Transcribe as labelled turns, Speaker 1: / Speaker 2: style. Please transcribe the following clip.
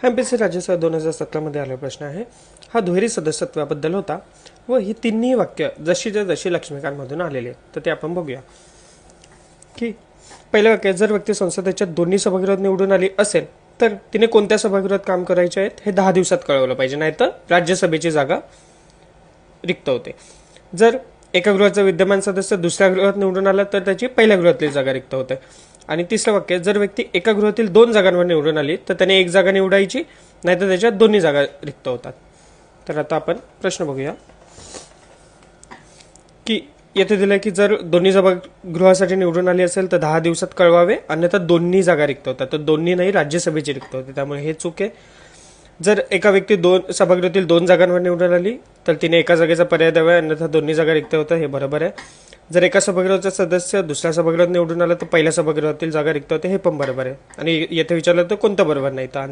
Speaker 1: MPSC राज्यसेवा 2017 आलेला प्रश्न आहे. हा दुहेरी सदस्यत्वाबद्दल होता व ही तिन्ही वाक्य जशीच्या जशी लक्ष्मीकांतमधून आलेली आहे. तर ते आपण बघूया की पहिलं वाक्य, जर व्यक्ती संसदेच्या दोन्ही सभागृहात निवडून आली असेल तर तिने कोणत्या सभागृहात काम करायचे आहेत हे 10 दिवसात कळवलं पाहिजे, नाही तर राज्यसभेची जागा रिक्त होते. जर एका गृहाचा विद्यमान सदस्य दुसऱ्या गृहात निवडून आला तर त्याची पहिल्या गृहातली जागा रिक्त होते. आणि तिसरं वाक्य, जर व्यक्ती एका गृहातील 2 जागांवर निवडून आली तर त्याने एक जागा निवडायची, नाहीतर त्याच्या दोन्ही जागा रिक्त होतात. तर आता आपण प्रश्न बघूया की येथे दिलं की जर दोन्ही सभागृहासाठी निवडून आली असेल तर 10 दिवसात कळवावे, अन्यथा दोन्ही जागा रिक्त होतात. तर दोन्ही नाही, राज्यसभेची रिक्त होते, त्यामुळे हे चूक आहे. जर एका व्यक्ती सभागृहातील 2 जागांवर निवडून आली तर तिने एका जागेचा पर्याय द्यावा, अन्यथा दोन्ही जागा रिक्त होतात, हे बरोबर आहे. जर एका सभागृहाचा सदस्य दुसऱ्या सभागृहात निवडून आला तर पहिल्या सभागृहातील जागा रिक्त होते, हे पण बरोबर आहे. आणि येथे विचारलं तर कोणतं बरोबर नाही, तर आन्सर